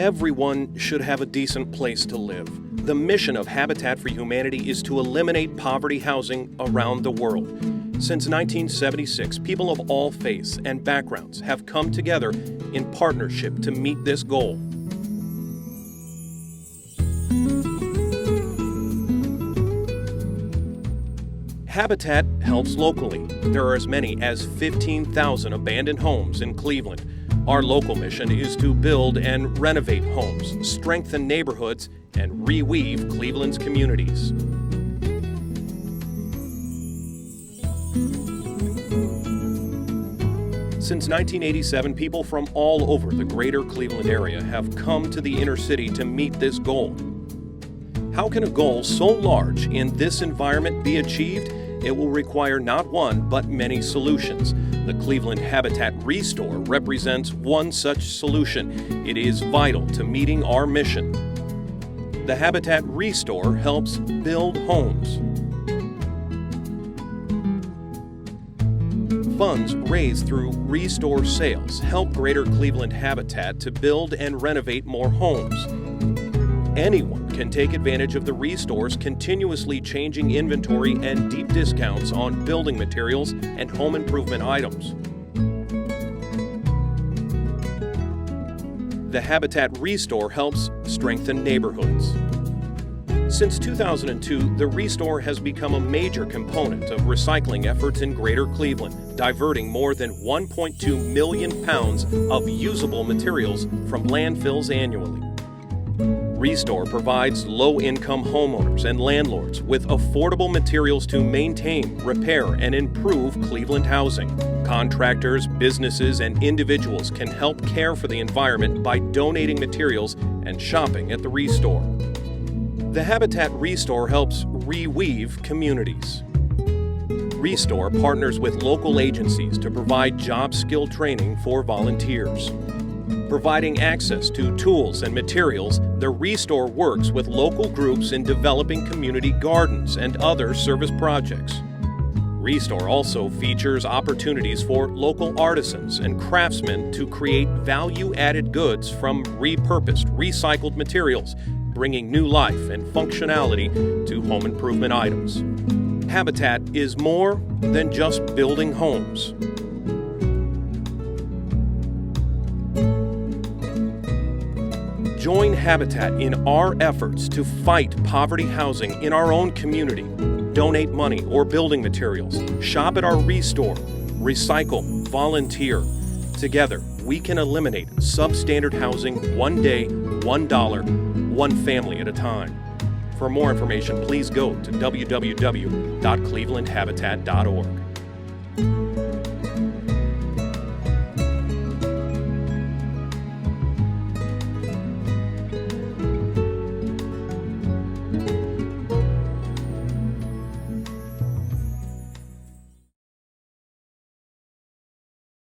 Everyone should have a decent place to live. The mission of Habitat for Humanity is to eliminate poverty housing around the world. Since 1976, people of all faiths and backgrounds have come together in partnership to meet this goal. Habitat helps locally. There are as many as 15,000 abandoned homes in Cleveland. Our local mission is to build and renovate homes, strengthen neighborhoods, and reweave Cleveland's communities. Since 1987, people from all over the greater Cleveland area have come to the inner city to meet this goal. How can a goal so large in this environment be achieved? It will require not one, but many solutions. The Cleveland Habitat ReStore represents one such solution. It is vital to meeting our mission. The Habitat ReStore helps build homes. Funds raised through ReStore sales help Greater Cleveland Habitat to build and renovate more homes. Anyone can take advantage of the ReStore's continuously changing inventory and deep discounts on building materials and home improvement items. The Habitat ReStore helps strengthen neighborhoods. Since 2002, the ReStore has become a major component of recycling efforts in Greater Cleveland, diverting more than 1.2 million pounds of usable materials from landfills annually. ReStore provides low-income homeowners and landlords with affordable materials to maintain, repair, and improve Cleveland housing. Contractors, businesses, and individuals can help care for the environment by donating materials and shopping at the ReStore. The Habitat ReStore helps reweave communities. ReStore partners with local agencies to provide job skill training for volunteers. Providing access to tools and materials, the ReStore works with local groups in developing community gardens and other service projects. ReStore also features opportunities for local artisans and craftsmen to create value-added goods from repurposed, recycled materials, bringing new life and functionality to home improvement items. Habitat is more than just building homes. Join Habitat in our efforts to fight poverty housing in our own community. Donate money or building materials. Shop at our ReStore. Recycle. Volunteer. Together, we can eliminate substandard housing one day, $1, one family at a time. For more information, please go to www.clevelandhabitat.org.